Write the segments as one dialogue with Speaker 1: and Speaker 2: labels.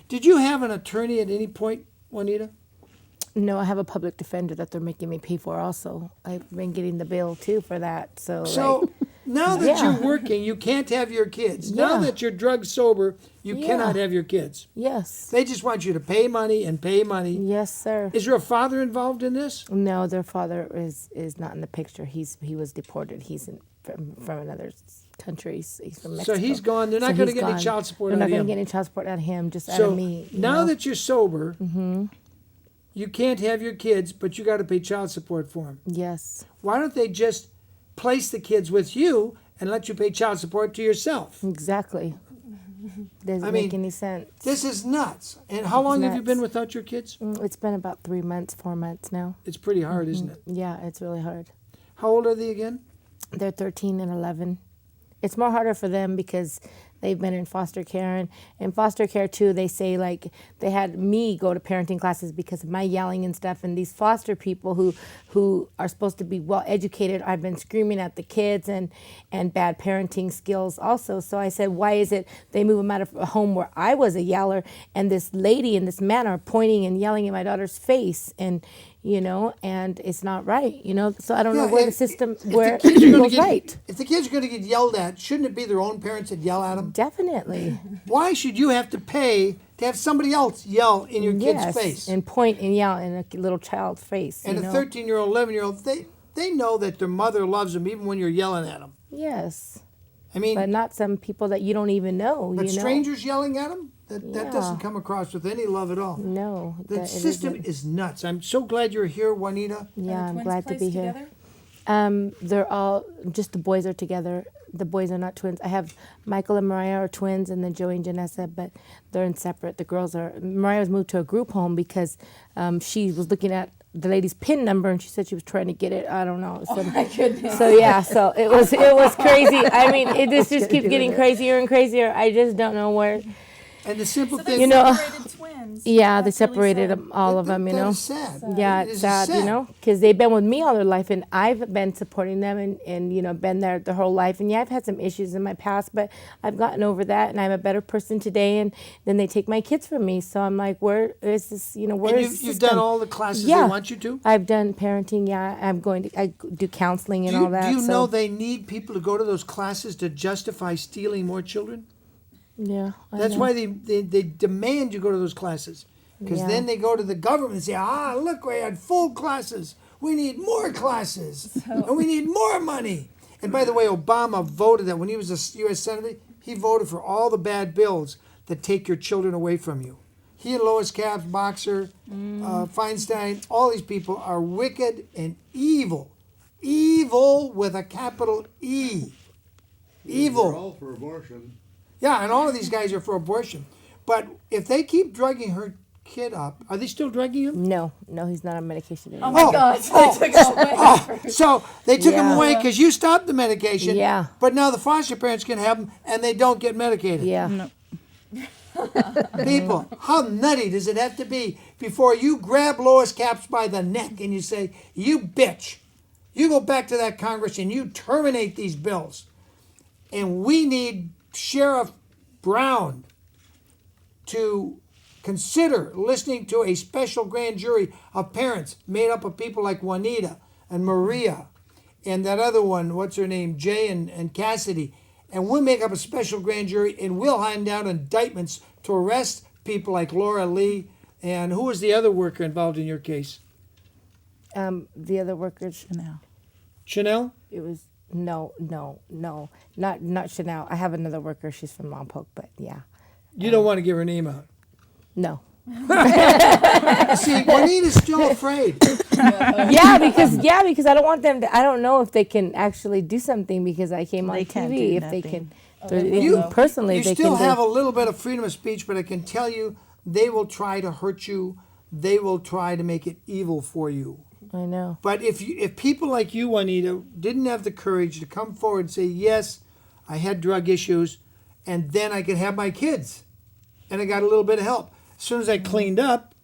Speaker 1: Did you have an attorney at any point, Juanita?
Speaker 2: No, I have a public defender that they're making me pay for also. I've been getting the bill too for that. So
Speaker 1: Now that
Speaker 2: Yeah.
Speaker 1: you're working, you can't have your kids. Now
Speaker 2: Yeah.
Speaker 1: that you're drug sober, you
Speaker 2: Yeah.
Speaker 1: cannot have your kids.
Speaker 2: yes.
Speaker 1: They just want you to pay money and pay money.
Speaker 2: Yes, sir.
Speaker 1: Is there a father involved in this?
Speaker 2: No, their father is not in the picture. He was deported. He's from another country. He's from Mexico.
Speaker 1: So he's gone. They're not
Speaker 2: So
Speaker 1: going to
Speaker 2: he's
Speaker 1: get any
Speaker 2: gone.
Speaker 1: child support
Speaker 2: They're
Speaker 1: out
Speaker 2: not
Speaker 1: of
Speaker 2: going
Speaker 1: him.
Speaker 2: to get any child support out of him, just out
Speaker 1: So
Speaker 2: of me.
Speaker 1: now that you're sober, you can't have your kids, but you got to pay child support for them.
Speaker 2: Yes.
Speaker 1: Why don't they just place the kids with you and let you pay child support to yourself?
Speaker 2: Exactly. Doesn't make any sense.
Speaker 1: This is nuts. And how long have you
Speaker 2: nuts.
Speaker 1: been without your kids?
Speaker 2: It's been about 3 months, 4 months now.
Speaker 1: It's pretty hard, isn't it?
Speaker 2: Yeah, it's really hard.
Speaker 1: How old are they again?
Speaker 2: They're 13 and 11. It's more harder for them because they've been in foster care. And in foster care, too, they say, like, they had me go to parenting classes because of my yelling and stuff. And these foster people who are supposed to be well-educated, I've been screaming at the kids and bad parenting skills also. So I said, why is it they move them out of a home where I was a yeller and this lady and this man are pointing and yelling in my daughter's face? And, and it's not right, So I don't know where the system, where it goes right.
Speaker 1: If the kids are going to get yelled at, shouldn't it be their own parents that yell at them?
Speaker 2: Definitely.
Speaker 1: Why should you have to pay to have somebody else yell in your kid's face?
Speaker 2: And point and yell in a little child's face.
Speaker 1: And a 13-year-old, 11-year-old, they know that their mother loves them even when you're yelling at them.
Speaker 2: Yes.
Speaker 1: I mean,
Speaker 2: but not some people that you don't even know.
Speaker 1: But strangers yelling at them? That doesn't come across with any love at all.
Speaker 2: No.
Speaker 1: The system is nuts. I'm so glad you're here, Juanita.
Speaker 2: Yeah, I'm glad to be here.
Speaker 3: Together?
Speaker 2: They're all, just the boys are together. The boys are not twins. I have Michael and Mariah are twins, and then Joey and Janessa, but they're in separate. The girls are, Mariah was moved to a group home because she was looking at the lady's PIN number, and she said she was trying to get it. I don't know. So,
Speaker 3: Oh my goodness.
Speaker 2: So yeah, so it was crazy. I mean, just keeps getting crazier and crazier. I just don't know where.
Speaker 1: And the simple
Speaker 3: So
Speaker 1: thing,
Speaker 3: they separated twins.
Speaker 2: Yeah, they
Speaker 3: That's really
Speaker 2: separated
Speaker 3: sad.
Speaker 2: them, all of them,
Speaker 1: That is sad.
Speaker 2: Yeah,
Speaker 1: It
Speaker 2: it's
Speaker 1: is
Speaker 2: sad, because they've been with me all their life, and I've been supporting them and been there their whole life. And yeah, I've had some issues in my past, but I've gotten over that, and I'm a better person today. And then they take my kids from me, so I'm like, where is this? Where
Speaker 1: and
Speaker 2: is
Speaker 1: you've done all the classes they want you to?
Speaker 2: I've done parenting. Yeah, I do counseling and all that.
Speaker 1: Do you know they need people to go to those classes to justify stealing more children?
Speaker 2: Yeah,
Speaker 1: That's why they demand you go to those classes. Because then they go to the government and say, look, we had full classes. We need more classes. And we need more money. And by the way, Obama voted that when he was a U.S. Senator, he voted for all the bad bills that take your children away from you. He and Lois Capps, Boxer, Feinstein, all these people are wicked and evil. Evil with a capital E. Evil.
Speaker 4: They're all for abortion.
Speaker 1: Yeah, and all of these guys are for abortion. But if they keep drugging her kid up, are they still drugging him?
Speaker 2: No, he's not on medication anymore.
Speaker 3: Oh my God! So they took it away.
Speaker 1: So they took him
Speaker 2: Yeah.
Speaker 1: away because you stopped the medication.
Speaker 2: Yeah.
Speaker 1: But now the foster parents can have him, and they don't get medicated.
Speaker 2: Yeah.
Speaker 3: No.
Speaker 1: People, how nutty does it have to be before you grab Lois Capps by the neck and you say, "You bitch, you go back to that Congress and you terminate these bills, and we need Sheriff Brown to consider listening to a special grand jury of parents made up of people like Juanita and Maria and that other one, what's her name, Jay and Cassidy, and we'll make up a special grand jury and we'll hand down indictments to arrest people like Laura Lee and who was the other worker involved in your case?
Speaker 2: The other workers.
Speaker 1: Chanel?
Speaker 2: It was no, not Chanel. I have another worker. She's from Lompoc, but yeah,
Speaker 1: You don't want to give her name out.
Speaker 2: no.
Speaker 1: See, Juanita's still afraid.
Speaker 2: Yeah, because I don't want them to. I don't know if they can actually do something because I came on
Speaker 5: They
Speaker 2: TV.
Speaker 5: can't do
Speaker 2: If they
Speaker 5: nothing.
Speaker 2: can,
Speaker 1: You
Speaker 2: personally,
Speaker 1: You
Speaker 2: they
Speaker 1: still
Speaker 2: can.
Speaker 1: have a little bit of freedom of speech, but I can tell you, they will try to hurt you. They will try to make it evil for you.
Speaker 2: I know.
Speaker 1: But if people like you, Juanita, didn't have the courage to come forward and say, yes, I had drug issues, and then I could have my kids, and I got a little bit of help. As soon as I cleaned up,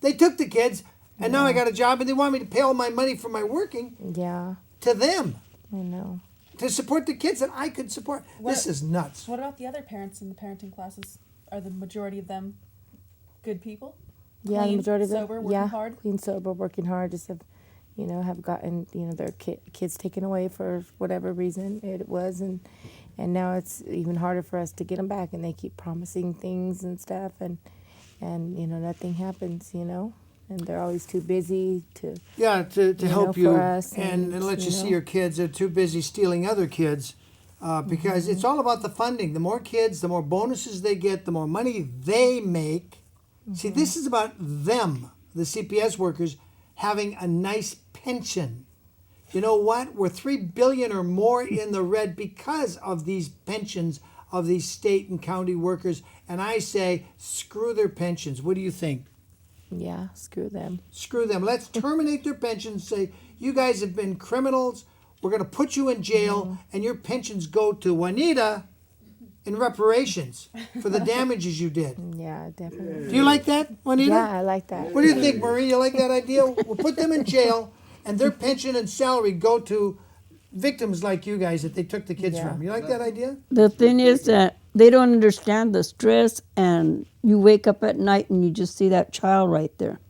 Speaker 1: they took the kids, and now I got a job, and they want me to pay all my money for my working
Speaker 2: Yeah,
Speaker 1: to them
Speaker 2: I know.
Speaker 1: to support the kids that I could support. This is nuts.
Speaker 3: What about the other parents in the parenting classes? are the majority of them good people?
Speaker 2: Yeah, the
Speaker 3: Clean,
Speaker 2: majority of them.
Speaker 3: sober, working
Speaker 2: Yeah,
Speaker 3: hard?
Speaker 2: clean, sober, working hard. Just have gotten their kids taken away for whatever reason it was, and now it's even harder for us to get them back. And they keep promising things and stuff, and nothing happens. And they're always too busy to.
Speaker 1: Yeah, to help you
Speaker 2: for us
Speaker 1: and let you see your kids. They're too busy stealing other kids because it's all about the funding. The more kids, the more bonuses they get, the more money they make. See, this is about them, the CPS workers, having a nice pension. You know what? We're $3 billion or more in the red because of these pensions of these state and county workers. And I say, screw their pensions. What do you think?
Speaker 2: Yeah, screw them.
Speaker 1: Screw them. Let's terminate their pensions. Say, you guys have been criminals. We're going to put you in jail, and your pensions go to Juanita in reparations for the damages you did.
Speaker 2: Yeah, definitely.
Speaker 1: Do you like that, Juanita?
Speaker 2: Yeah, I like that.
Speaker 1: What do you think, Marie? You like that idea? We'll put them in jail, and their pension and salary go to victims like you guys that they took the kids
Speaker 2: Yeah.
Speaker 1: from. You like that idea?
Speaker 4: The thing is that they don't understand the stress, and you wake up at night and you just see that child right there.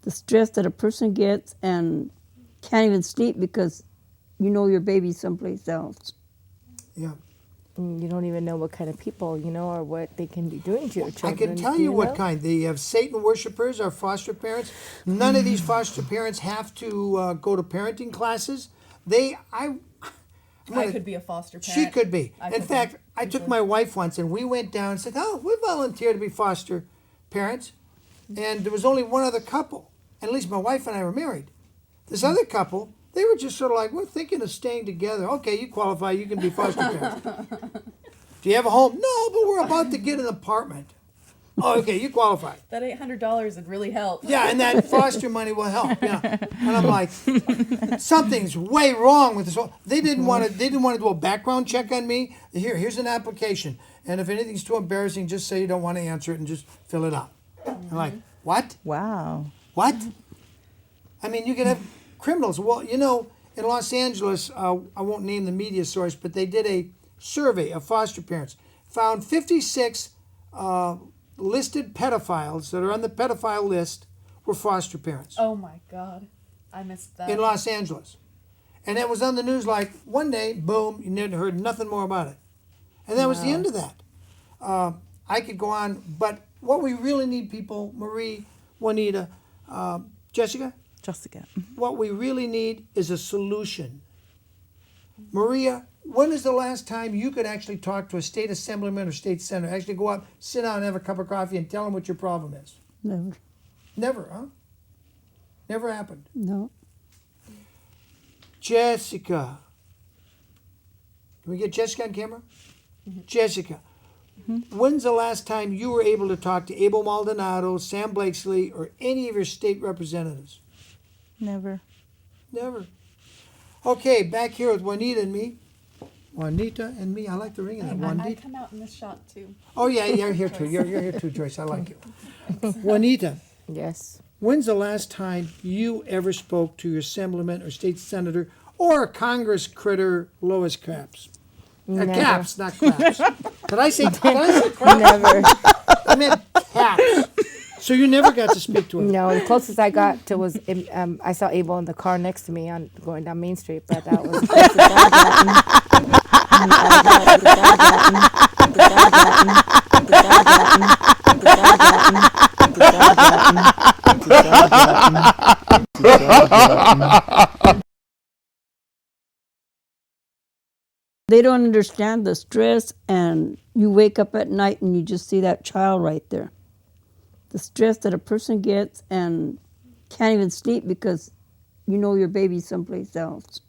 Speaker 4: The stress that a person gets and can't even sleep because you know your baby's someplace else.
Speaker 1: Yeah.
Speaker 2: You don't even know what kind of people, or what they can be doing to your
Speaker 1: I
Speaker 2: children.
Speaker 1: can tell you what kind. They have Satan worshipers, our foster parents. None of these foster parents have to go to parenting classes.
Speaker 3: I could be a foster parent.
Speaker 1: She could be.
Speaker 3: I
Speaker 1: In
Speaker 3: could
Speaker 1: fact,
Speaker 3: be,
Speaker 1: I took
Speaker 3: easily.
Speaker 1: my wife once, and we went down and said, "Oh, we volunteer to be foster parents." And there was only one other couple. And at least my wife and I were married. This other couple, they were just sort of like, "We're thinking of staying together." Okay, you qualify. You can be foster parents. Do you have a home? No, but we're about to get an apartment. Oh, okay, you qualify.
Speaker 3: That $800 would really help.
Speaker 1: Yeah, and that foster money will help. Yeah, and I'm like, something's way wrong with this. They didn't want to. They didn't want to do a background check on me. Here's an application, and if anything's too embarrassing, just say you don't want to answer it and just fill it out. I'm like, what?
Speaker 5: Wow.
Speaker 1: What? I mean, you could have criminals. Well, in Los Angeles, I won't name the media source, but they did a survey of foster parents, found 56 listed pedophiles that are on the pedophile list were foster parents
Speaker 3: Oh my God. I missed that.
Speaker 1: in Los Angeles. And it was on the news like one day, boom, you never heard nothing more about it. And that was the end of that. I could go on, but what we really need, people, Marie, Juanita, Jessica, what we really need is a solution. Maria, when is the last time you could actually talk to a state assemblyman or state senator, actually go out, sit down and have a cup of coffee and tell them what your problem is?
Speaker 4: Never.
Speaker 1: Never, huh? Never happened.
Speaker 4: No.
Speaker 1: Jessica. Can we get Jessica on camera? Jessica, when's the last time you were able to talk to Abel Maldonado, Sam Blakesley, or any of your state representatives?
Speaker 5: Never.
Speaker 1: Never. Okay, back here with Juanita and me. Juanita and me. I like the ring of that.
Speaker 3: I
Speaker 1: Juanita.
Speaker 3: come out in this shot too.
Speaker 1: Oh, yeah, you're here too. You're here too, Joyce. I like you. Juanita,
Speaker 2: Yes.
Speaker 1: when's the last time you ever spoke to your assemblyman or state senator or Congress critter Lois Caps?
Speaker 2: Never.
Speaker 1: Caps, not craps. Did I say craps?
Speaker 2: Never.
Speaker 1: I meant caps. So you never got to speak to her.
Speaker 2: No, the closest I got to was I saw Abel in the car next to me on going down Main Street, but that was the closest
Speaker 4: They don't understand the stress, and you wake up at night and you just see that child right there. The stress that a person gets and can't even sleep because you know your baby's someplace else.